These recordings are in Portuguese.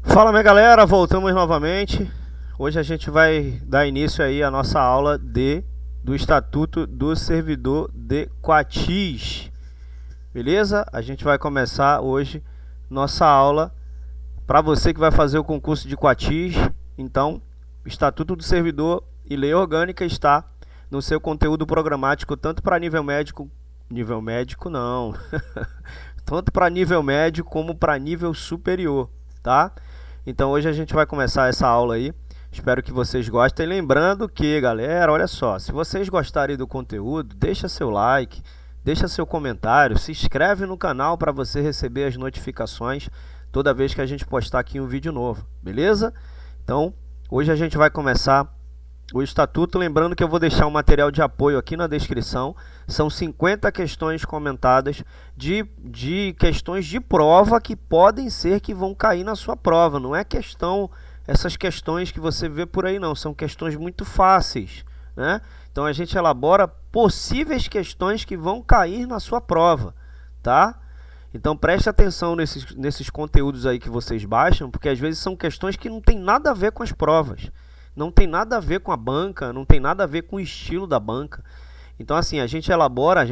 Fala, minha galera, voltamos novamente. Hoje a gente vai dar início aí à nossa aula do Estatuto do Servidor de Coatis. Beleza? A gente vai começar hoje nossa aula para você que vai fazer o concurso de Coatis. Então, o Estatuto do Servidor e Lei Orgânica está no seu conteúdo programático tanto para nível médico não, tanto para nível médio como para nível superior, tá? Então hoje a gente vai começar essa aula aí. Espero que vocês gostem. Lembrando que, galera, olha só, se vocês gostarem do conteúdo, deixa seu like, deixa seu comentário, se inscreve no canal para você receber as notificações toda vez que a gente postar aqui um vídeo novo, beleza? Então, hoje a gente vai começar o Estatuto, lembrando que eu vou deixar um material de apoio aqui na descrição. São 50 questões comentadas de questões de prova que podem ser que vão cair na sua prova. Não é essas questões que você vê por aí não, são questões muito fáceis, né? Então a gente elabora possíveis questões que vão cair na sua prova, tá? Então preste atenção nesses conteúdos aí que vocês baixam, porque às vezes são questões que não tem nada a ver com as provas. Não tem nada a ver com a banca, não tem nada a ver com o estilo da banca. Então, assim, a gente elabora,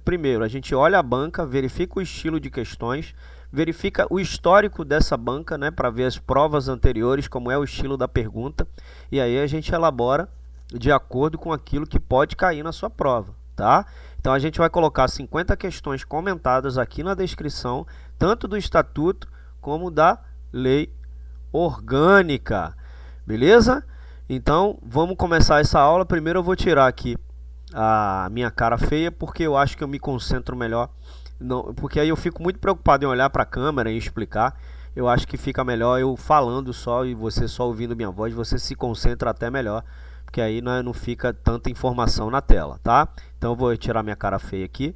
primeiro, a gente olha a banca, verifica o estilo de questões, verifica o histórico dessa banca, né, para ver as provas anteriores, como é o estilo da pergunta, e aí a gente elabora de acordo com aquilo que pode cair na sua prova, tá? Então, a gente vai colocar 50 questões comentadas aqui na descrição, tanto do Estatuto como da Lei Orgânica, beleza? Então, vamos começar essa aula. Primeiro eu vou tirar aqui a minha cara feia, porque eu acho que eu me concentro melhor. Não, porque aí eu fico muito preocupado em olhar para a câmera e explicar. Eu acho que fica melhor eu falando só e você só ouvindo minha voz, você se concentra até melhor, porque aí não fica tanta informação na tela, tá? Então eu vou tirar minha cara feia aqui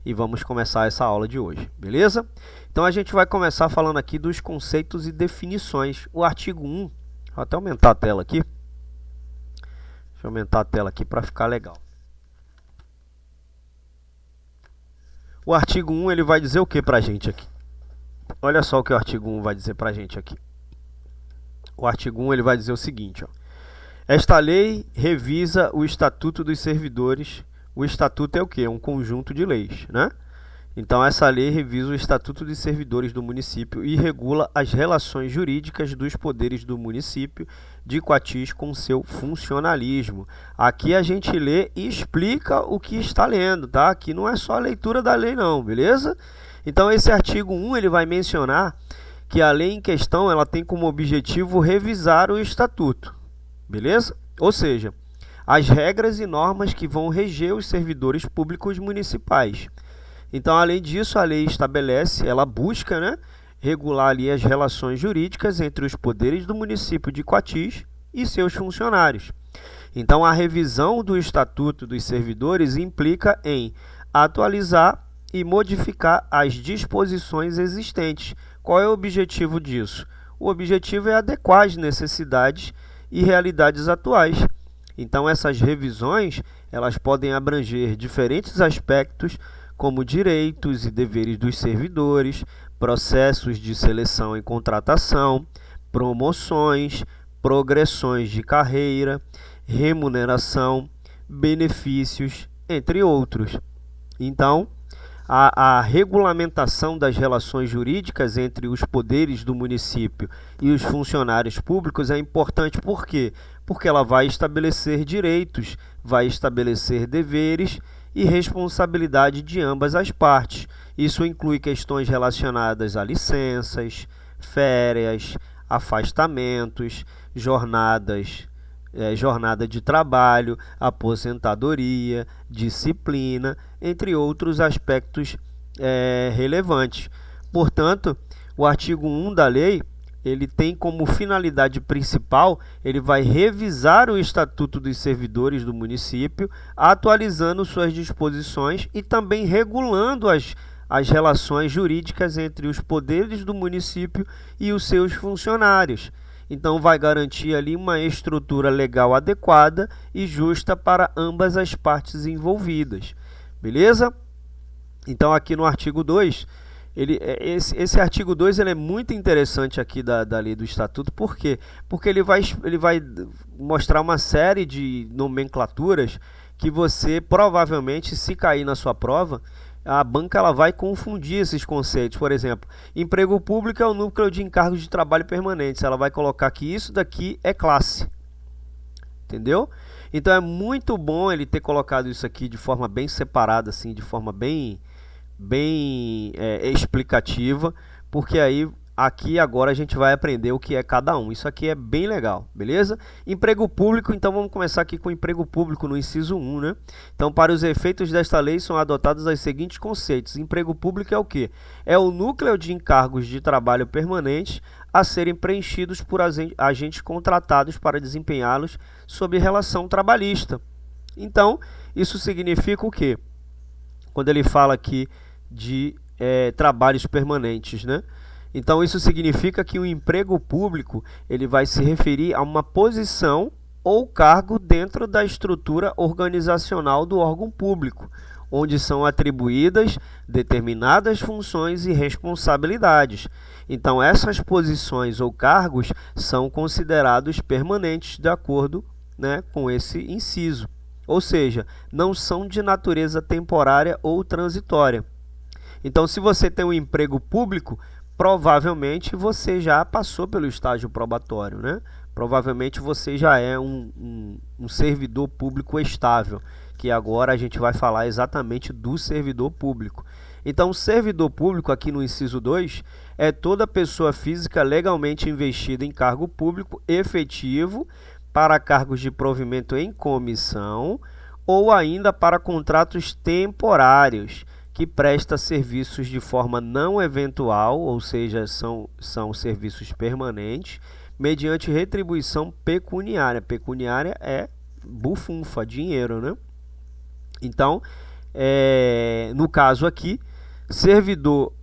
e vamos começar essa aula de hoje, beleza? Então a gente vai começar falando aqui dos conceitos e definições. O artigo 1, vou até aumentar a tela aqui. Deixa eu aumentar a tela aqui para ficar legal. O artigo 1 ele vai dizer o que para a gente aqui? Olha só o que o artigo 1 vai dizer para a gente aqui. O artigo 1 ele vai dizer o seguinte, ó. Esta lei revisa o Estatuto dos Servidores. O Estatuto é o que? É um conjunto de leis, né? Então, essa lei revisa o Estatuto dos Servidores do município e regula as relações jurídicas dos poderes do município de Coatis com seu funcionalismo. Aqui a gente lê e explica o que está lendo, tá? Aqui não é só a leitura da lei não, beleza? Então, esse artigo 1 ele vai mencionar que a lei em questão ela tem como objetivo revisar o Estatuto, beleza? Ou seja, as regras e normas que vão reger os servidores públicos municipais. Então, além disso, a lei estabelece, ela busca, né, regular ali as relações jurídicas entre os poderes do município de Coatis e seus funcionários. Então, a revisão do Estatuto dos Servidores implica em atualizar e modificar as disposições existentes. Qual é o objetivo disso? O objetivo é adequar as necessidades e realidades atuais. Então, essas revisões, elas podem abranger diferentes aspectos como direitos e deveres dos servidores, processos de seleção e contratação, promoções, progressões de carreira, remuneração, benefícios, entre outros. Então, a regulamentação das relações jurídicas entre os poderes do município e os funcionários públicos é importante. Por quê? Porque ela vai estabelecer direitos, vai estabelecer deveres e responsabilidade de ambas as partes. Isso inclui questões relacionadas a licenças, férias, afastamentos, jornada de trabalho, aposentadoria, disciplina, entre outros aspectos relevantes. Portanto, o artigo 1 da lei ele tem como finalidade principal, ele vai revisar o Estatuto dos Servidores do município, atualizando suas disposições e também regulando as relações jurídicas entre os poderes do município e os seus funcionários. Então, vai garantir ali uma estrutura legal adequada e justa para ambas as partes envolvidas. Beleza? Então, aqui no artigo 2, Esse artigo 2 ele é muito interessante aqui da lei do estatuto. Por quê? Porque ele vai mostrar uma série de nomenclaturas que você provavelmente, se cair na sua prova, a banca ela vai confundir esses conceitos. Por exemplo, emprego público é o núcleo de encargos de trabalho permanentes. Ela vai colocar que isso daqui é classe. Entendeu? Então é muito bom ele ter colocado isso aqui de forma bem separada, assim, de forma bem explicativa, porque aí aqui agora a gente vai aprender o que é cada um. Isso aqui é bem legal, beleza? Emprego público, então vamos começar aqui com emprego público no inciso 1, né? Então, para os efeitos desta lei são adotados os seguintes conceitos. Emprego público é o quê? É o núcleo de encargos de trabalho permanentes a serem preenchidos por agentes contratados para desempenhá-los sob relação trabalhista. Então, isso significa o quê? Quando ele fala aqui de trabalhos permanentes, né? Então, isso significa que o emprego público ele vai se referir a uma posição ou cargo dentro da estrutura organizacional do órgão público, onde são atribuídas determinadas funções e responsabilidades. Então, essas posições ou cargos são considerados permanentes de acordo, né, com esse inciso. Ou seja, não são de natureza temporária ou transitória. Então, se você tem um emprego público, provavelmente você já passou pelo estágio probatório, né? Provavelmente você já é um servidor público estável, que agora a gente vai falar exatamente do servidor público. Então, servidor público, aqui no inciso 2, é toda pessoa física legalmente investida em cargo público efetivo para cargos de provimento em comissão ou ainda para contratos temporários, que presta serviços de forma não eventual, ou seja, são serviços permanentes, mediante retribuição pecuniária. Pecuniária é bufunfa, dinheiro, né? Então, no caso aqui, servidor,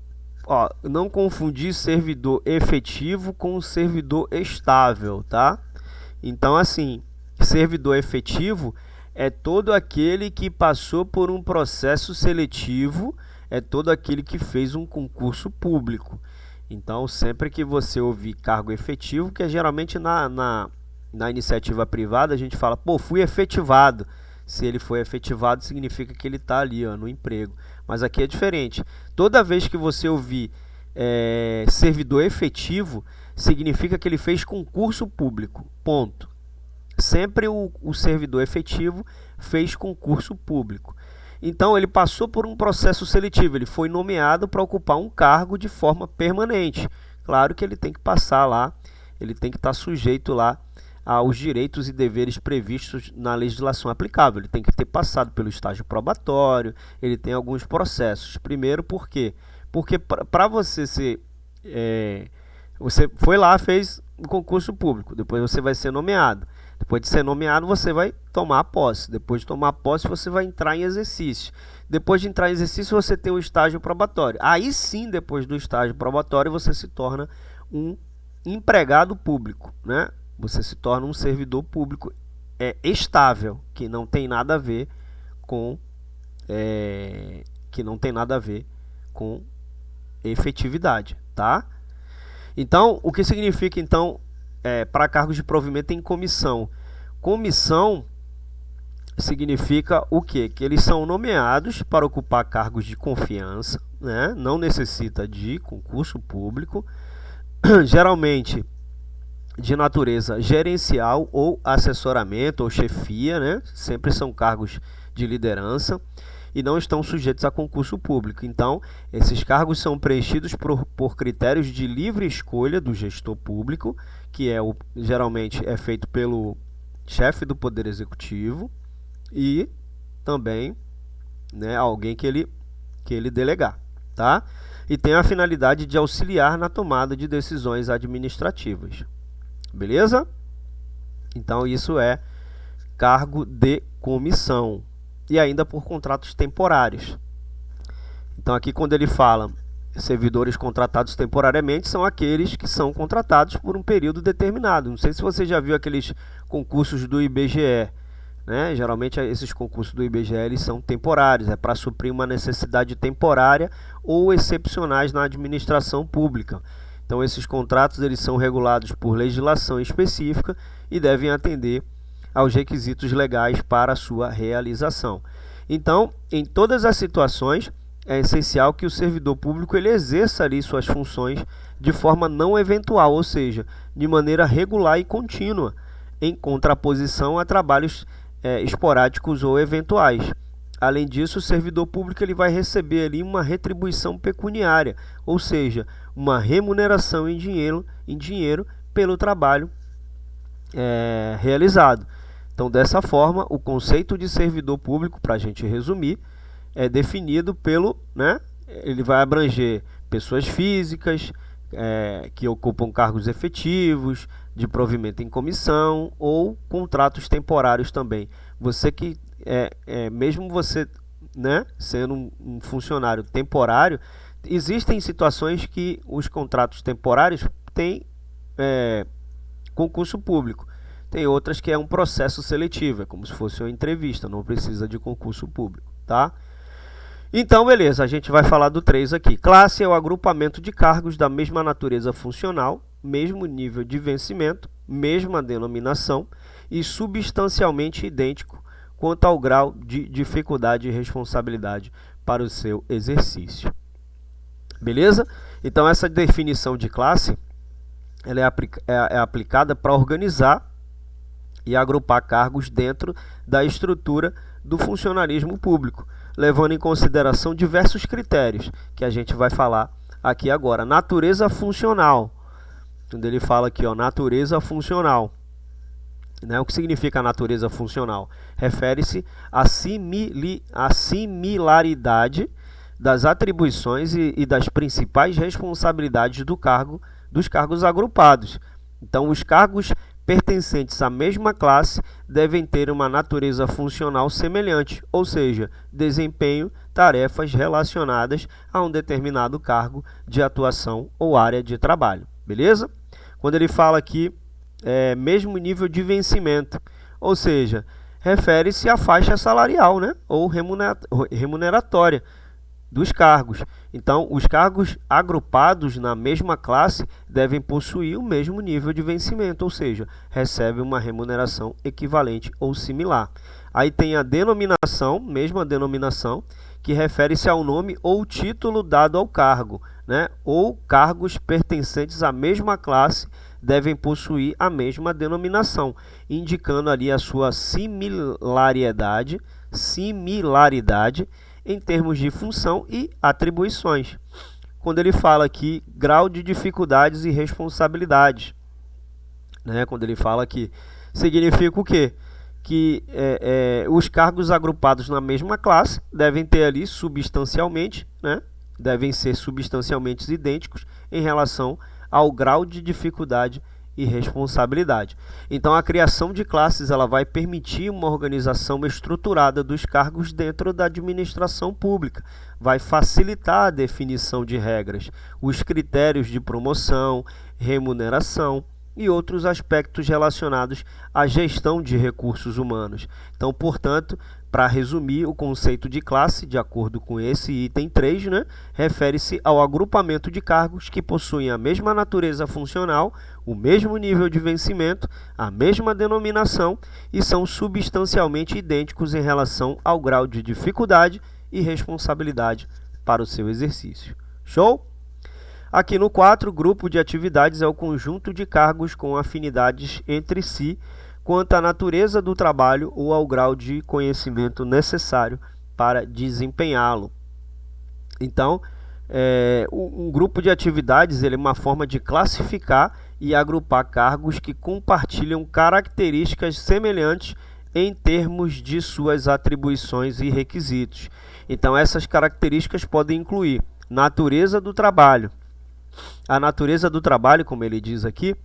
ó, não confundir servidor efetivo com servidor estável, tá? Então, assim, servidor efetivo é todo aquele que passou por um processo seletivo, é todo aquele que fez um concurso público. Então, sempre que você ouvir cargo efetivo, que é geralmente na iniciativa privada, a gente fala, pô, fui efetivado. Se ele foi efetivado, significa que ele está ali, ó, no emprego. Mas aqui é diferente. Toda vez que você ouvir servidor efetivo, significa que ele fez concurso público, ponto. Sempre o servidor efetivo fez concurso público. Então, ele passou por um processo seletivo, ele foi nomeado para ocupar um cargo de forma permanente. Claro que ele tem que passar lá, ele tem que estar sujeito lá aos direitos e deveres previstos na legislação aplicável. Ele tem que ter passado pelo estágio probatório, ele tem alguns processos. Primeiro, por quê? Porque para você ser... você foi lá, fez um concurso público, depois você vai ser nomeado. Depois de ser nomeado, você vai tomar posse. Depois de tomar posse, você vai entrar em exercício. Depois de entrar em exercício, você tem o estágio probatório. Aí sim, depois do estágio probatório, você se torna um empregado público, né? Você se torna um servidor público estável, que não tem nada a ver com efetividade, tá? Então, o que significa então para cargos de provimento em comissão? Comissão significa o quê? Que eles são nomeados para ocupar cargos de confiança, né? Não necessita de concurso público, geralmente de natureza gerencial ou assessoramento ou chefia, né? Sempre são cargos de liderança e não estão sujeitos a concurso público. Então, esses cargos são preenchidos por critérios de livre escolha do gestor público, que geralmente é feito pelo chefe do Poder Executivo e também, né, alguém que ele delegar, tá? E tem a finalidade de auxiliar na tomada de decisões administrativas. Beleza? Então, isso é cargo de comissão. E ainda por contratos temporários. Então, aqui quando ele fala servidores contratados temporariamente, são aqueles que são contratados por um período determinado. Não sei se você já viu aqueles concursos do IBGE, né? Geralmente esses concursos do IBGE eles são temporários, é para suprir uma necessidade temporária ou excepcionais na administração pública. Então esses contratos eles são regulados por legislação específica e devem atender aos requisitos legais para a sua realização. Então, em todas as situações, é essencial que o servidor público ele exerça ali suas funções de forma não eventual, ou seja, de maneira regular e contínua, em contraposição a trabalhos esporádicos ou eventuais. Além disso, o servidor público ele vai receber ali uma retribuição pecuniária, ou seja, uma remuneração em dinheiro pelo trabalho realizado. Então, dessa forma, o conceito de servidor público, para a gente resumir, é definido pelo, ele vai abranger pessoas físicas que ocupam cargos efetivos, de provimento em comissão ou contratos temporários também. Você que, mesmo você sendo um funcionário temporário, existem situações que os contratos temporários têm concurso público. Tem outras que é um processo seletivo, é como se fosse uma entrevista, não precisa de concurso público, tá? Então, beleza, a gente vai falar do 3 aqui. Classe é o agrupamento de cargos da mesma natureza funcional, mesmo nível de vencimento, mesma denominação e substancialmente idêntico quanto ao grau de dificuldade e responsabilidade para o seu exercício. Beleza? Então, essa definição de classe ela é aplicada para organizar e agrupar cargos dentro da estrutura do funcionalismo público, levando em consideração diversos critérios que a gente vai falar aqui agora. Natureza funcional, quando ele fala aqui, ó, natureza funcional, o que significa natureza funcional? Refere-se à similaridade das atribuições e das principais responsabilidades dos cargos agrupados. Então, os cargos pertencentes à mesma classe devem ter uma natureza funcional semelhante, ou seja, desempenho tarefas relacionadas a um determinado cargo de atuação ou área de trabalho. Beleza? Quando ele fala aqui, mesmo nível de vencimento, ou seja, refere-se à faixa salarial, ou remuneratória dos cargos. Então, os cargos agrupados na mesma classe devem possuir o mesmo nível de vencimento, ou seja, recebem uma remuneração equivalente ou similar. Aí tem a denominação, mesma denominação, que refere-se ao nome ou título dado ao cargo, ou cargos pertencentes à mesma classe devem possuir a mesma denominação, indicando ali a sua similaridade em termos de função e atribuições. Quando ele fala aqui grau de dificuldades e responsabilidades, quando ele fala aqui, significa o quê? Que os cargos agrupados na mesma classe devem ter ali substancialmente, devem ser substancialmente idênticos em relação ao grau de dificuldade e responsabilidade. Então, a criação de classes ela vai permitir uma organização estruturada dos cargos dentro da administração pública, vai facilitar a definição de regras, os critérios de promoção, remuneração e outros aspectos relacionados à gestão de recursos humanos. Então, portanto, para resumir, o conceito de classe, de acordo com esse item 3, refere-se ao agrupamento de cargos que possuem a mesma natureza funcional, o mesmo nível de vencimento, a mesma denominação e são substancialmente idênticos em relação ao grau de dificuldade e responsabilidade para o seu exercício. Show? Aqui no 4, grupo de atividades é o conjunto de cargos com afinidades entre si quanto à natureza do trabalho ou ao grau de conhecimento necessário para desempenhá-lo. Então, um grupo de atividades ele é uma forma de classificar e agrupar cargos que compartilham características semelhantes em termos de suas atribuições e requisitos. Então, essas características podem incluir natureza do trabalho. A natureza do trabalho, como ele diz aqui,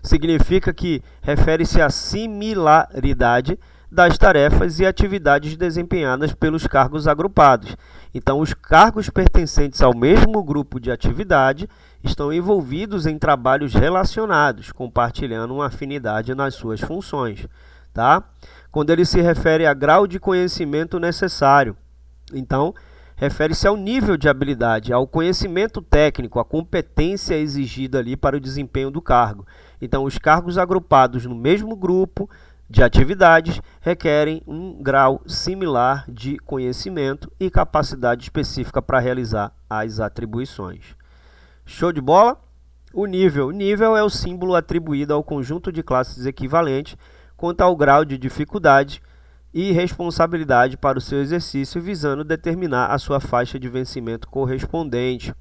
significa que refere-se à similaridade das tarefas e atividades desempenhadas pelos cargos agrupados. Então, os cargos pertencentes ao mesmo grupo de atividade estão envolvidos em trabalhos relacionados, compartilhando uma afinidade nas suas funções, tá? Quando ele se refere a grau de conhecimento necessário. Então, refere-se ao nível de habilidade, ao conhecimento técnico, à competência exigida ali para o desempenho do cargo. Então, os cargos agrupados no mesmo grupo de atividades requerem um grau similar de conhecimento e capacidade específica para realizar as atribuições. Show de bola? O nível. O nível é o símbolo atribuído ao conjunto de classes equivalentes quanto ao grau de dificuldade e responsabilidade para o seu exercício, visando determinar a sua faixa de vencimento correspondente.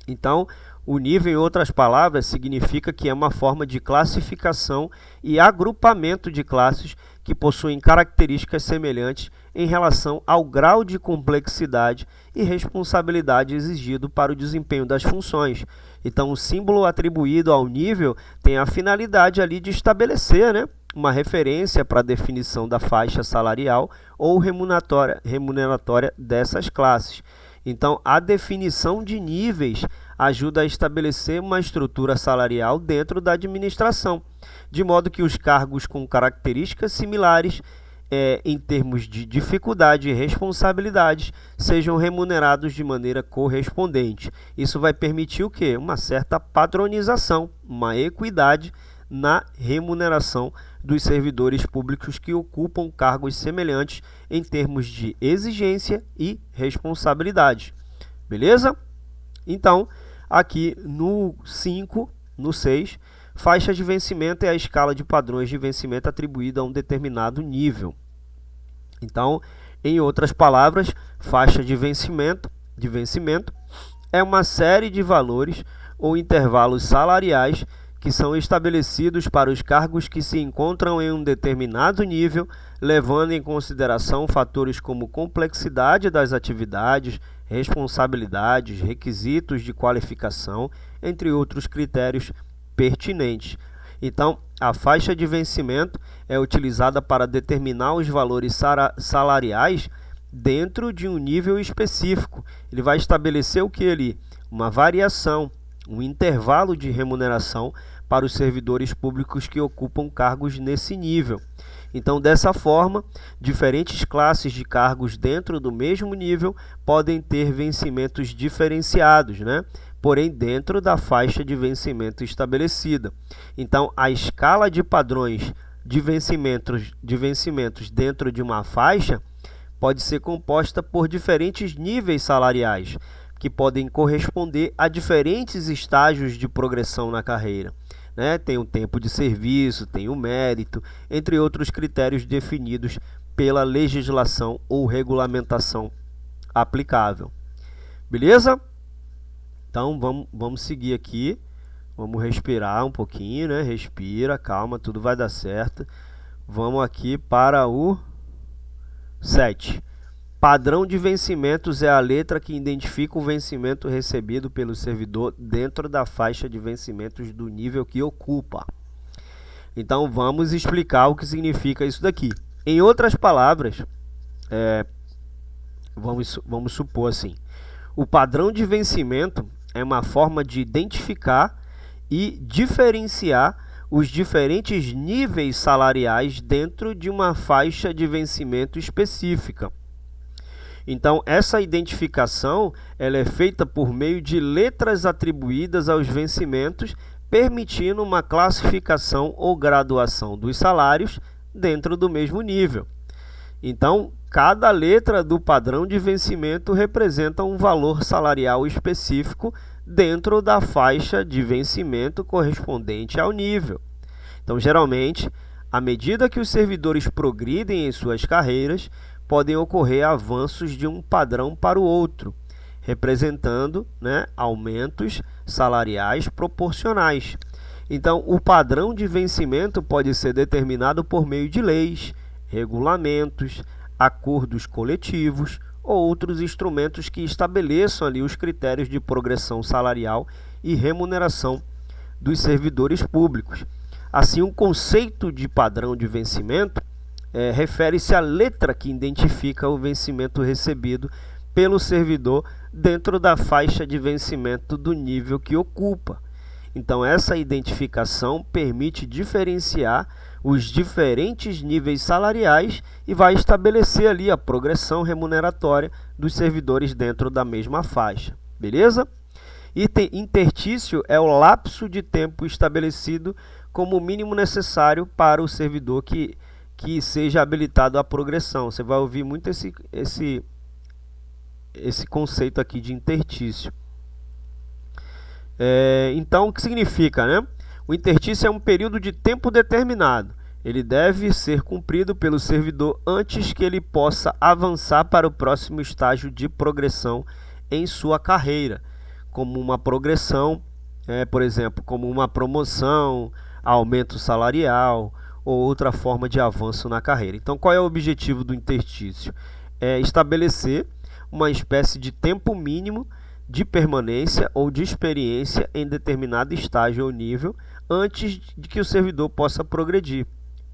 Então, o nível, em outras palavras, significa que é uma forma de classificação e agrupamento de classes que possuem características semelhantes em relação ao grau de complexidade e responsabilidade exigido para o desempenho das funções. Então, o símbolo atribuído ao nível tem a finalidade ali de estabelecer, né, uma referência para a definição da faixa salarial ou remuneratória dessas classes. Então, a definição de níveis ajuda a estabelecer uma estrutura salarial dentro da administração, de modo que os cargos com características similares em termos de dificuldade e responsabilidades sejam remunerados de maneira correspondente. Isso vai permitir o quê? Uma certa padronização, uma equidade na remuneração dos servidores públicos que ocupam cargos semelhantes em termos de exigência e responsabilidade. Beleza? Então, aqui no 5, no 6, faixa de vencimento é a escala de padrões de vencimento atribuída a um determinado nível. Então, em outras palavras, faixa de vencimento é uma série de valores ou intervalos salariais que são estabelecidos para os cargos que se encontram em um determinado nível, levando em consideração fatores como complexidade das atividades, responsabilidades, requisitos de qualificação, entre outros critérios pertinentes. Então, a faixa de vencimento é utilizada para determinar os valores salariais dentro de um nível específico. Ele vai estabelecer o que ali? Uma variação, um intervalo de remuneração para os servidores públicos que ocupam cargos nesse nível. Então, dessa forma, diferentes classes de cargos dentro do mesmo nível podem ter vencimentos diferenciados, né? Porém, dentro da faixa de vencimento estabelecida. Então, a escala de padrões de vencimentos dentro de uma faixa pode ser composta por diferentes níveis salariais, que podem corresponder a diferentes estágios de progressão na carreira. Né? Tem o tempo de serviço, tem o mérito, entre outros critérios definidos pela legislação ou regulamentação aplicável. Beleza? Então, vamos seguir aqui. Vamos respirar um pouquinho, né? Respira, calma, tudo vai dar certo. Vamos aqui para o 7. Padrão de vencimentos é a letra que identifica o vencimento recebido pelo servidor dentro da faixa de vencimentos do nível que ocupa. Então, vamos explicar o que significa isso daqui. Em outras palavras, vamos supor assim, o padrão de vencimento é uma forma de identificar e diferenciar os diferentes níveis salariais dentro de uma faixa de vencimento específica. Então, essa identificação ela é feita por meio de letras atribuídas aos vencimentos, permitindo uma classificação ou graduação dos salários dentro do mesmo nível. Então, cada letra do padrão de vencimento representa um valor salarial específico dentro da faixa de vencimento correspondente ao nível. Então, geralmente, à medida que os servidores progridem em suas carreiras, podem ocorrer avanços de um padrão para o outro, representando, né, aumentos salariais proporcionais. Então, o padrão de vencimento pode ser determinado por meio de leis, regulamentos, acordos coletivos ou outros instrumentos que estabeleçam ali os critérios de progressão salarial e remuneração dos servidores públicos. Assim, o conceito de padrão de vencimento refere-se à letra que identifica o vencimento recebido pelo servidor dentro da faixa de vencimento do nível que ocupa. Então, essa identificação permite diferenciar os diferentes níveis salariais e vai estabelecer ali a progressão remuneratória dos servidores dentro da mesma faixa, beleza? Item intertício é o lapso de tempo estabelecido como o mínimo necessário para o servidor que seja habilitado à progressão. Você vai ouvir muito esse conceito aqui de intertício. Então, o que significa, né? O intertício é um período de tempo determinado. Ele deve ser cumprido pelo servidor antes que ele possa avançar para o próximo estágio de progressão em sua carreira, como uma progressão, por exemplo, como uma promoção, aumento salarial ou outra forma de avanço na carreira. Então, qual é o objetivo do intertício? É estabelecer uma espécie de tempo mínimo de permanência ou de experiência em determinado estágio ou nível antes de que o servidor possa progredir.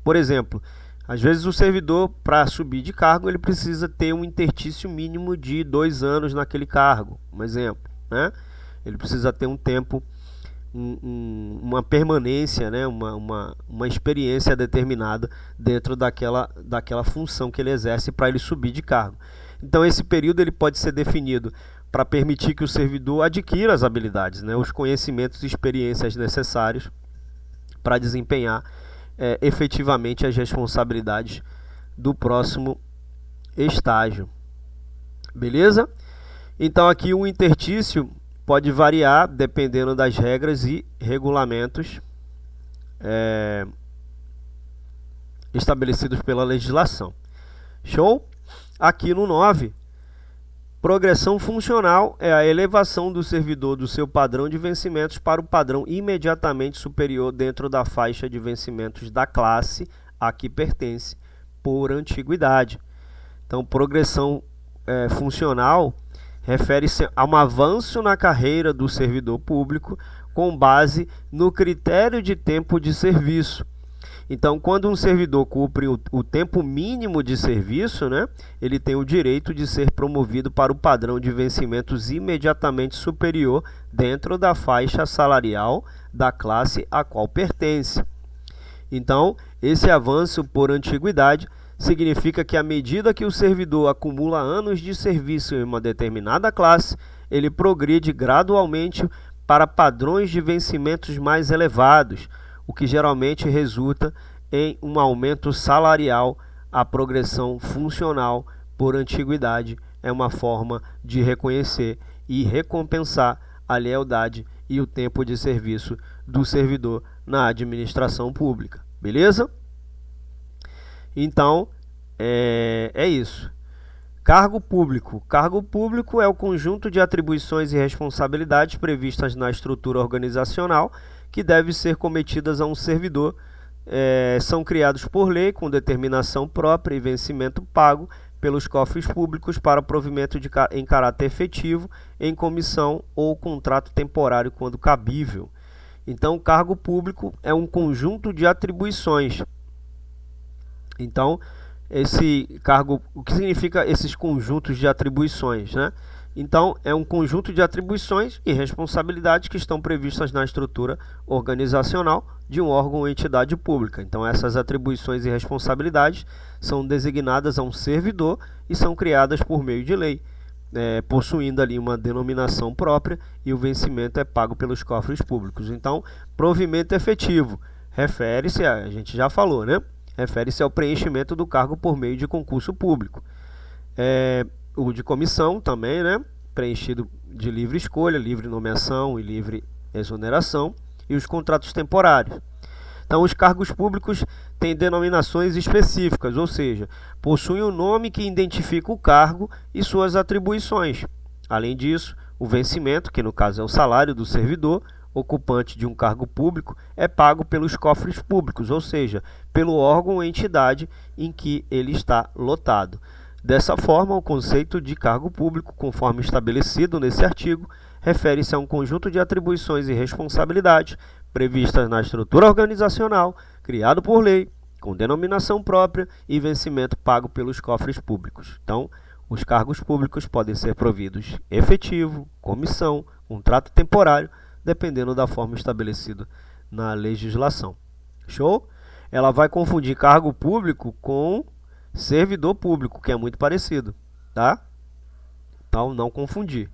Por exemplo, às vezes o servidor, para subir de cargo, ele precisa ter um intertício mínimo de 2 anos naquele cargo, um exemplo, né? Ele precisa ter um tempo, uma permanência, né? uma experiência determinada dentro daquela função que ele exerce para ele subir de cargo. Então esse período ele pode ser definido para permitir que o servidor adquira as habilidades, né? Os conhecimentos e experiências necessários para desempenhar efetivamente as responsabilidades do próximo estágio. Beleza? Então aqui o intertício pode variar dependendo das regras e regulamentos estabelecidos pela legislação. Show? Aqui no 9, progressão funcional é a elevação do servidor do seu padrão de vencimentos para o padrão imediatamente superior dentro da faixa de vencimentos da classe a que pertence por antiguidade. Então, progressão funcional refere-se a um avanço na carreira do servidor público com base no critério de tempo de serviço. Então, quando um servidor cumpre o tempo mínimo de serviço, né, ele tem o direito de ser promovido para o padrão de vencimentos imediatamente superior dentro da faixa salarial da classe a qual pertence. Então, esse avanço por antiguidade significa que à medida que o servidor acumula anos de serviço em uma determinada classe, ele progride gradualmente para padrões de vencimentos mais elevados, o que geralmente resulta em um aumento salarial. A progressão funcional por antiguidade é uma forma de reconhecer e recompensar a lealdade e o tempo de serviço do servidor na administração pública. Beleza? Então, é isso. Cargo público. Cargo público é o conjunto de atribuições e responsabilidades previstas na estrutura organizacional que devem ser cometidas a um servidor. São criados por lei com determinação própria e vencimento pago pelos cofres públicos para provimento em caráter efetivo, em comissão ou contrato temporário quando cabível. Então, o cargo público é um conjunto de atribuições. Então, esse cargo, o que significa esses conjuntos de atribuições, né? Então, é um conjunto de atribuições e responsabilidades que estão previstas na estrutura organizacional de um órgão ou entidade pública. Então, essas atribuições e responsabilidades são designadas a um servidor e são criadas por meio de lei, possuindo ali uma denominação própria, e o vencimento é pago pelos cofres públicos. Então, provimento efetivo refere-se, a gente já falou, né? Refere-se ao preenchimento do cargo por meio de concurso público. O de comissão também, né? Preenchido de livre escolha, livre nomeação e livre exoneração, e os contratos temporários. Então, os cargos públicos têm denominações específicas, ou seja, possuem um nome que identifica o cargo e suas atribuições. Além disso, o vencimento, que no caso é o salário do servidor ocupante de um cargo público, é pago pelos cofres públicos, ou seja, pelo órgão ou entidade em que ele está lotado. Dessa forma, o conceito de cargo público, conforme estabelecido nesse artigo, refere-se a um conjunto de atribuições e responsabilidades previstas na estrutura organizacional, criado por lei, com denominação própria e vencimento pago pelos cofres públicos. Então, os cargos públicos podem ser providos efetivo, comissão, contrato temporário, dependendo da forma estabelecida na legislação. Show? ela vai confundir cargo público com servidor público, que é muito parecido, tá? Então, não confundir.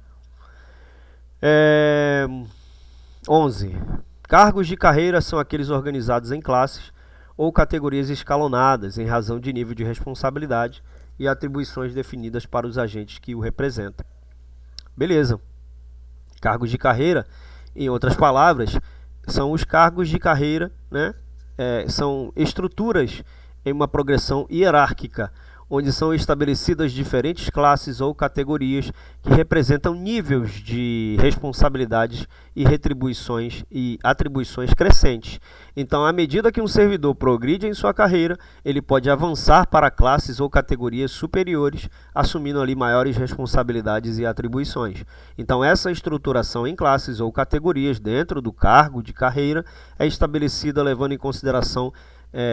11. Cargos de carreira são aqueles organizados em classes ou categorias escalonadas em razão de nível de responsabilidade e atribuições definidas para os agentes que o representam. Beleza. Cargos de carreira, em outras palavras, são os cargos de carreira, né? São estruturas em uma progressão hierárquica, onde são estabelecidas diferentes classes ou categorias que representam níveis de responsabilidades e retribuições e atribuições crescentes. Então, à medida que um servidor progride em sua carreira, ele pode avançar para classes ou categorias superiores, assumindo ali maiores responsabilidades e atribuições. Então, essa estruturação em classes ou categorias dentro do cargo de carreira é estabelecida levando em consideração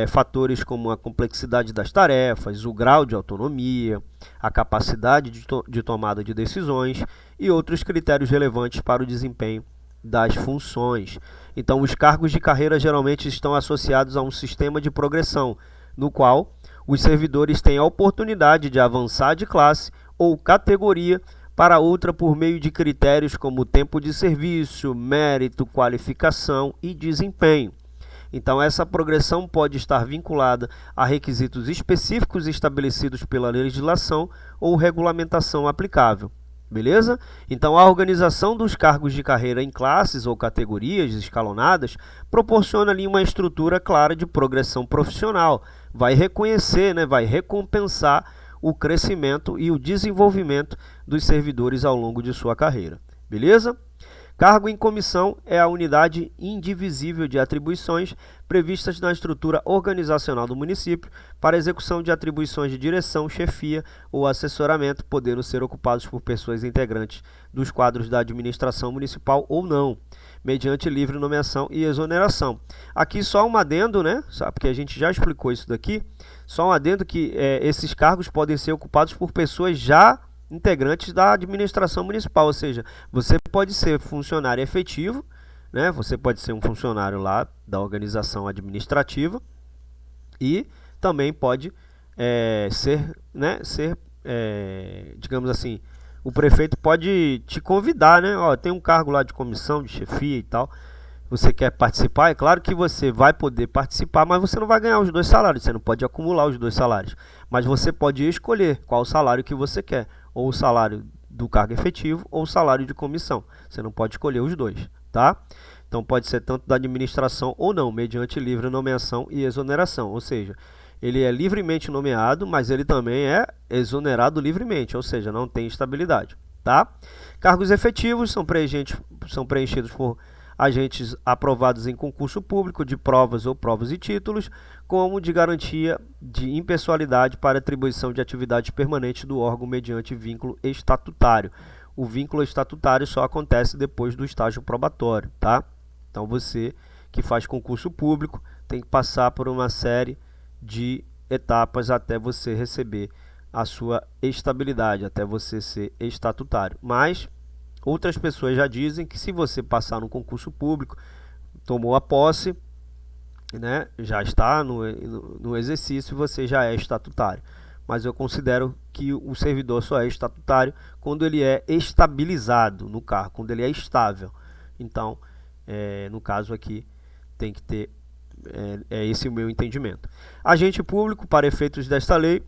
fatores como a complexidade das tarefas, o grau de autonomia, a capacidade de tomada de decisões e outros critérios relevantes para o desempenho das funções. Então, os cargos de carreira geralmente estão associados a um sistema de progressão, no qual os servidores têm a oportunidade de avançar de classe ou categoria para outra por meio de critérios como tempo de serviço, mérito, qualificação e desempenho. Então, essa progressão pode estar vinculada a requisitos específicos estabelecidos pela legislação ou regulamentação aplicável. Beleza? Então, a organização dos cargos de carreira em classes ou categorias escalonadas proporciona ali uma estrutura clara de progressão profissional. Vai reconhecer, né, vai recompensar o crescimento e o desenvolvimento dos servidores ao longo de sua carreira. Beleza? Cargo em comissão é a unidade indivisível de atribuições previstas na estrutura organizacional do município para execução de atribuições de direção, chefia ou assessoramento, podendo ser ocupados por pessoas integrantes dos quadros da administração municipal ou não, mediante livre nomeação e exoneração. Aqui só um adendo, né? Porque a gente já explicou isso daqui, só um adendo que esses cargos podem ser ocupados por pessoas já integrantes da administração municipal, ou seja, você pode ser funcionário efetivo, né? Você pode ser um funcionário lá da organização administrativa e também pode digamos assim, o prefeito pode te convidar, né? Ó, tem um cargo lá de comissão, de chefia e tal, você quer participar? É claro que você vai poder participar, mas você não vai ganhar os dois salários, você não pode acumular os dois salários, mas você pode escolher qual salário que você quer, ou o salário do cargo efetivo ou o salário de comissão. Você não pode escolher os dois, tá? Então pode ser tanto da administração ou não, mediante livre nomeação e exoneração, ou seja, ele é livremente nomeado, mas ele também é exonerado livremente, ou seja, não tem estabilidade, tá? Cargos efetivos são preenchidos por agentes aprovados em concurso público de provas ou provas e títulos, como de garantia de impessoalidade para atribuição de atividades permanentes do órgão mediante vínculo estatutário. O vínculo estatutário só acontece depois do estágio probatório, tá? Então você que faz concurso público tem que passar por uma série de etapas até você receber a sua estabilidade, até você ser estatutário. Mas outras pessoas já dizem que se você passar no concurso público, tomou a posse, né, já está no exercício, você já é estatutário. Mas eu considero que o servidor só é estatutário quando ele é estabilizado no cargo, quando ele é estável. Então, no caso aqui, tem que ter, esse o meu entendimento. Agente público para efeitos desta lei,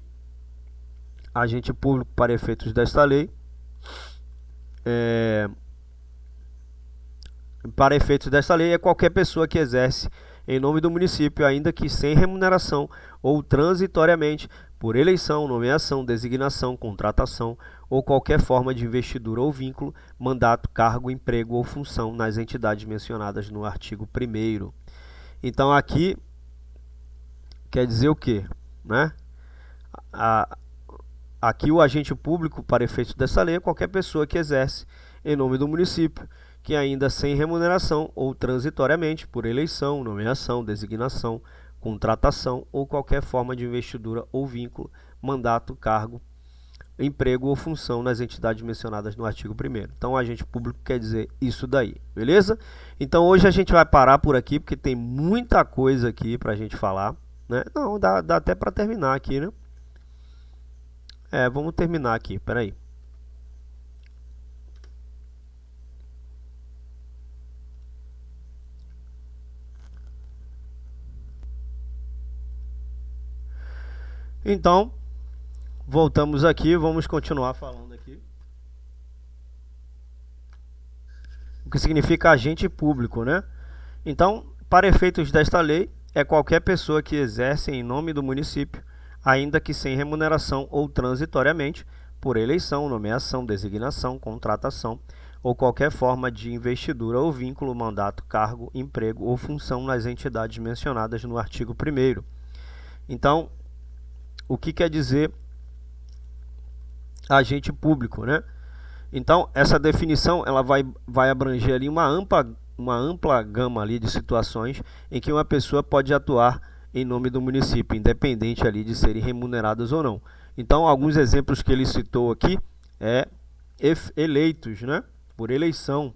para efeitos desta lei é qualquer pessoa que exerce em nome do município, ainda que sem remuneração ou transitoriamente, por eleição, nomeação, designação, contratação ou qualquer forma de investidura ou vínculo, mandato, cargo, emprego ou função nas entidades mencionadas no artigo 1º. Então aqui quer dizer o quê, né? Aqui o agente público para efeitos dessa lei é qualquer pessoa que exerce em nome do município, que ainda sem remuneração ou transitoriamente, por eleição, nomeação, designação, contratação ou qualquer forma de investidura ou vínculo, mandato, cargo, emprego ou função nas entidades mencionadas no artigo 1º. Então, agente público quer dizer isso daí, beleza? Então, hoje a gente vai parar por aqui, porque tem muita coisa aqui para a gente falar, né? Não, dá até para terminar aqui, né? Vamos terminar aqui, peraí. Então, voltamos aqui, vamos continuar falando aqui. O que significa agente público, né? Então, para efeitos desta lei, é qualquer pessoa que exerce em nome do município, ainda que sem remuneração ou transitoriamente, por eleição, nomeação, designação, contratação ou qualquer forma de investidura ou vínculo, mandato, cargo, emprego ou função nas entidades mencionadas no artigo 1º. Então, o que quer dizer agente público, né? Então, essa definição ela vai abranger ali uma ampla gama ali de situações em que uma pessoa pode atuar em nome do município, independente ali de serem remuneradas ou não. Então, alguns exemplos que ele citou aqui eleitos, né? Por eleição.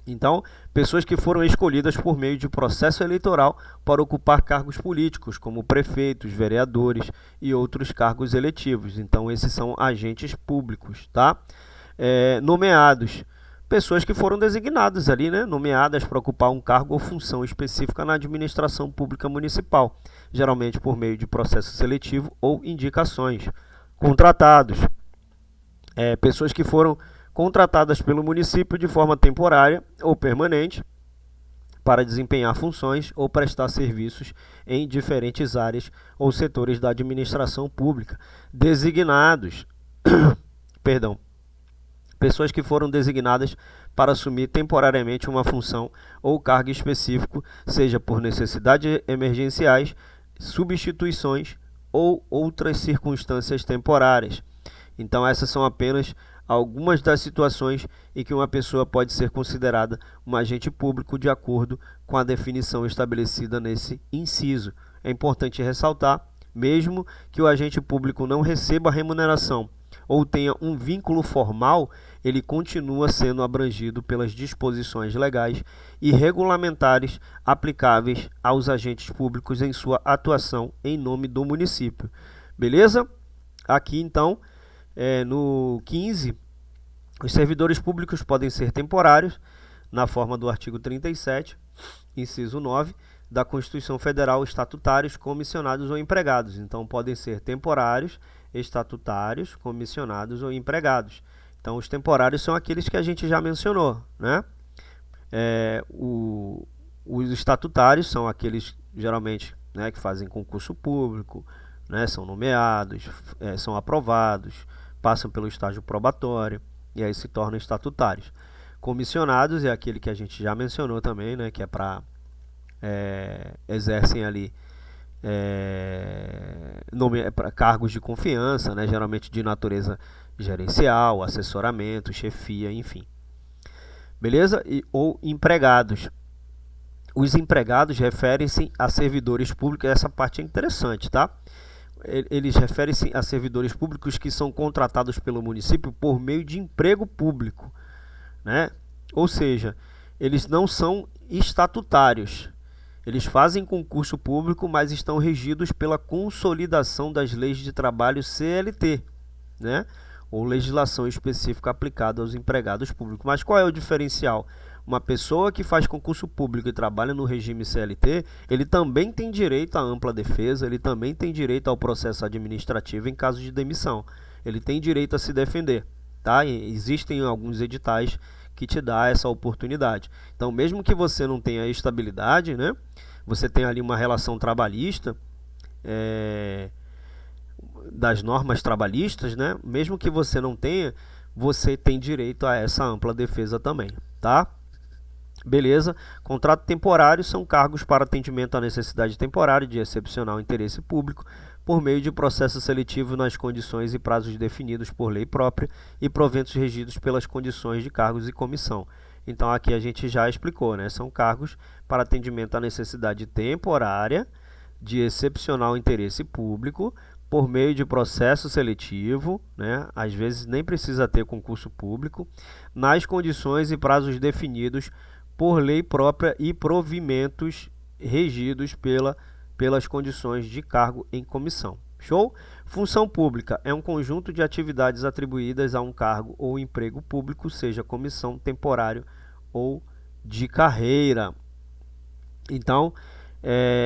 Então, pessoas que foram escolhidas por meio de processo eleitoral para ocupar cargos políticos, como prefeitos, vereadores e outros cargos eletivos. Então, esses são agentes públicos, tá? Nomeados, pessoas que foram designadas ali, né? Nomeadas para ocupar um cargo ou função específica na administração pública municipal, geralmente por meio de processo seletivo ou indicações. Contratados, pessoas que foram contratadas pelo município de forma temporária ou permanente para desempenhar funções ou prestar serviços em diferentes áreas ou setores da administração pública. Designados, pessoas que foram designadas para assumir temporariamente uma função ou cargo específico, seja por necessidades emergenciais, substituições ou outras circunstâncias temporárias. Então, essas são apenas algumas das situações em que uma pessoa pode ser considerada um agente público de acordo com a definição estabelecida nesse inciso. É importante ressaltar, mesmo que o agente público não receba remuneração ou tenha um vínculo formal, ele continua sendo abrangido pelas disposições legais e regulamentares aplicáveis aos agentes públicos em sua atuação em nome do município. Beleza? Aqui, então, no 15, os servidores públicos podem ser temporários, na forma do artigo 37, inciso 9, da Constituição Federal, estatutários, comissionados ou empregados. Então, podem ser temporários, estatutários, comissionados ou empregados. Então, os temporários são aqueles que a gente já mencionou, né? Os estatutários são aqueles, geralmente, né, que fazem concurso público, né, são nomeados, são aprovados, passam pelo estágio probatório e aí se tornam estatutários. Comissionados é aquele que a gente já mencionou também, né, que é para exercem ali para cargos de confiança, né, geralmente de natureza gerencial, assessoramento, chefia, enfim. Beleza? Ou empregados. Os empregados referem-se a servidores públicos, essa parte é interessante, tá? Eles referem-se a servidores públicos que são contratados pelo município por meio de emprego público, né? Ou seja, eles não são estatutários. Eles fazem concurso público, mas estão regidos pela consolidação das leis de trabalho CLT, né? Ou legislação específica aplicada aos empregados públicos. Mas qual é o diferencial? Uma pessoa que faz concurso público e trabalha no regime CLT, ele também tem direito à ampla defesa, ele também tem direito ao processo administrativo em caso de demissão. Ele tem direito a se defender, tá? E existem alguns editais que te dá essa oportunidade. Então, mesmo que você não tenha estabilidade, né? Você tem ali uma relação trabalhista, das normas trabalhistas, né? Mesmo que você não tenha, você tem direito a essa ampla defesa também, tá? Beleza? Contrato temporário são cargos para atendimento à necessidade temporária de excepcional interesse público por meio de processo seletivo nas condições e prazos definidos por lei própria e proventos regidos pelas condições de cargos e comissão. Então aqui a gente já explicou, né? São cargos para atendimento à necessidade temporária de excepcional interesse público por meio de processo seletivo, né? Às vezes nem precisa ter concurso público, nas condições e prazos definidos por lei própria e provimentos regidos pelas condições de cargo em comissão. Show? Função pública é um conjunto de atividades atribuídas a um cargo ou emprego público, seja comissão, temporário ou de carreira. Então,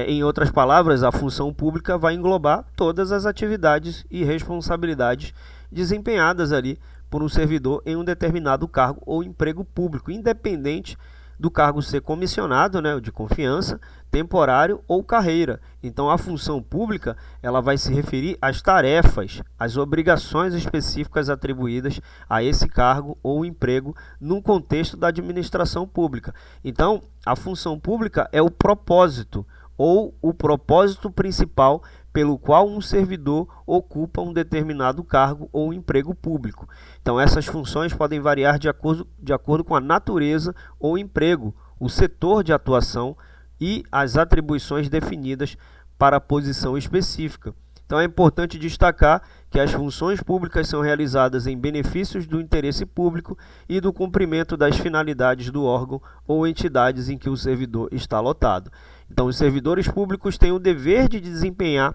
em outras palavras, a função pública vai englobar todas as atividades e responsabilidades desempenhadas ali por um servidor em um determinado cargo ou emprego público, independente do cargo ser comissionado, né, de confiança, temporário ou carreira. Então, a função pública ela vai se referir às tarefas, às obrigações específicas atribuídas a esse cargo ou emprego num contexto da administração pública. Então, a função pública é o propósito ou o propósito principal pelo qual um servidor ocupa um determinado cargo ou emprego público. Então, essas funções podem variar de acordo com a natureza ou emprego, o setor de atuação e as atribuições definidas para a posição específica. Então, é importante destacar que as funções públicas são realizadas em benefícios do interesse público e do cumprimento das finalidades do órgão ou entidades em que o servidor está lotado. Então, os servidores públicos têm o dever de desempenhar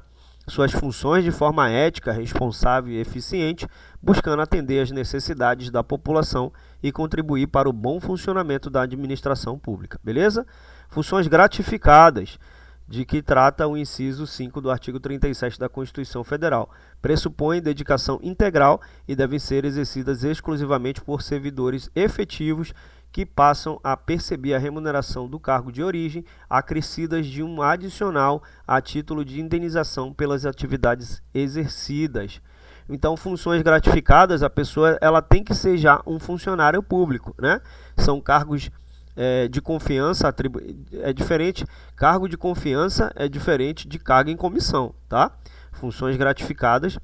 suas funções de forma ética, responsável e eficiente, buscando atender às necessidades da população e contribuir para o bom funcionamento da administração pública. Beleza? Funções gratificadas, de que trata o inciso 5 do artigo 37 da Constituição Federal. Pressupõem dedicação integral e devem ser exercidas exclusivamente por servidores efetivos que passam a perceber a remuneração do cargo de origem, acrescidas de um adicional a título de indenização pelas atividades exercidas. Então, funções gratificadas, a pessoa ela tem que ser já um funcionário público, né? São cargos de confiança, é diferente, cargo de confiança é diferente de cargo em comissão, tá? Funções gratificadas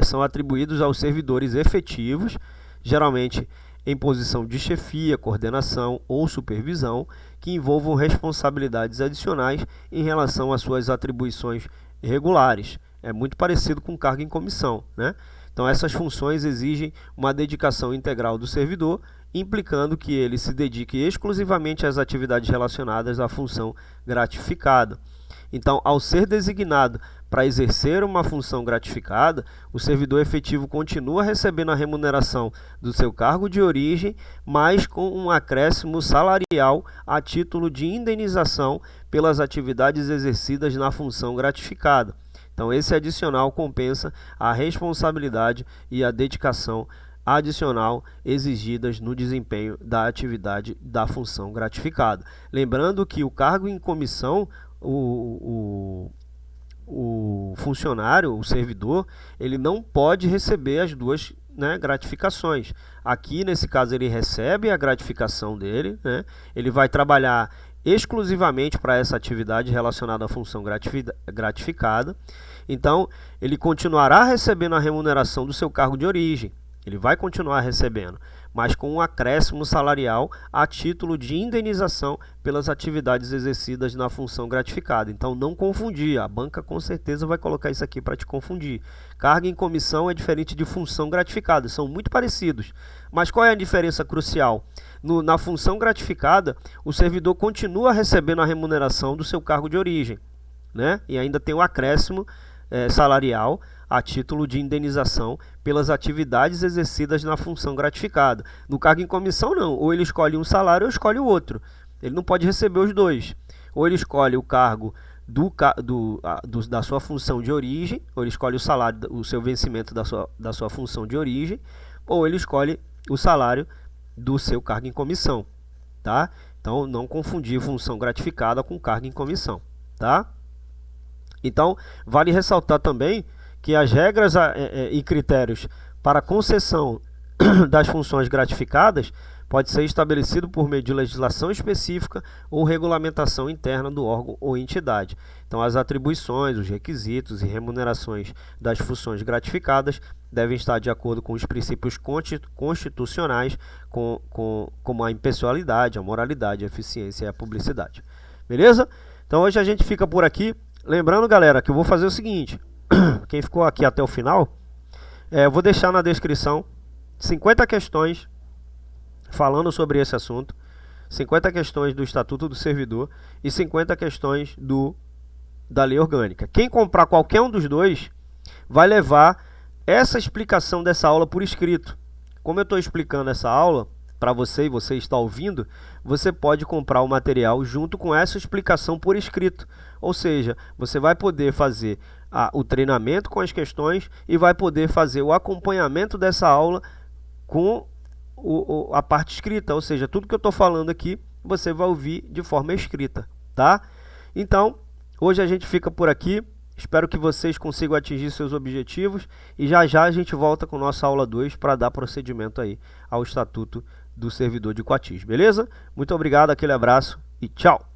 são atribuídos aos servidores efetivos, geralmente em posição de chefia, coordenação ou supervisão, que envolvam responsabilidades adicionais em relação às suas atribuições regulares. É muito parecido com cargo em comissão, né? Então, essas funções exigem uma dedicação integral do servidor, implicando que ele se dedique exclusivamente às atividades relacionadas à função gratificada. Então, ao ser designado para exercer uma função gratificada, o servidor efetivo continua recebendo a remuneração do seu cargo de origem, mas com um acréscimo salarial a título de indenização pelas atividades exercidas na função gratificada. Então, esse adicional compensa a responsabilidade e a dedicação adicional exigidas no desempenho da atividade da função gratificada. Lembrando que o cargo em comissão, o funcionário, o servidor, ele não pode receber as duas, né, gratificações. Aqui, nesse caso, ele recebe a gratificação dele, né? Ele vai trabalhar exclusivamente para essa atividade relacionada à função gratificada. Então, ele continuará recebendo a remuneração do seu cargo de origem. Ele vai continuar recebendo, mas com um acréscimo salarial a título de indenização pelas atividades exercidas na função gratificada. Então, não confundir. A banca com certeza vai colocar isso aqui para te confundir. Cargo em comissão é diferente de função gratificada. São muito parecidos. Mas qual é a diferença crucial? Na função gratificada, o servidor continua recebendo a remuneração do seu cargo de origem, né? E ainda tem o acréscimo salarial a título de indenização pelas atividades exercidas na função gratificada. No cargo em comissão, não. Ou ele escolhe um salário ou escolhe o outro. Ele não pode receber os dois. Ou ele escolhe o cargo da sua função de origem, ou ele escolhe o salário, o seu vencimento da sua função de origem, ou ele escolhe o salário do seu cargo em comissão, tá? Então, não confundir função gratificada com cargo em comissão, tá? Então, vale ressaltar também que as regras e critérios para concessão das funções gratificadas pode ser estabelecido por meio de legislação específica ou regulamentação interna do órgão ou entidade. Então, as atribuições, os requisitos e remunerações das funções gratificadas devem estar de acordo com os princípios constitucionais, como a impessoalidade, a moralidade, a eficiência e a publicidade. Beleza? Então, hoje a gente fica por aqui. Lembrando, galera, que eu vou fazer o seguinte. Quem ficou aqui até o final, eu vou deixar na descrição 50 questões falando sobre esse assunto, 50 questões do Estatuto do Servidor e 50 questões do da lei orgânica. Quem comprar qualquer um dos dois vai levar essa explicação dessa aula por escrito. Como eu estou explicando essa aula para você e você está ouvindo, você pode comprar o material junto com essa explicação por escrito. Ou seja, você vai poder fazer o treinamento com as questões e vai poder fazer o acompanhamento dessa aula com a parte escrita. Ou seja, tudo que eu estou falando aqui, você vai ouvir de forma escrita, tá? Então, hoje a gente fica por aqui. Espero que vocês consigam atingir seus objetivos e já já a gente volta com nossa aula 2 para dar procedimento aí ao Estatuto do Servidor de Coatis, beleza? Muito obrigado, aquele abraço e tchau!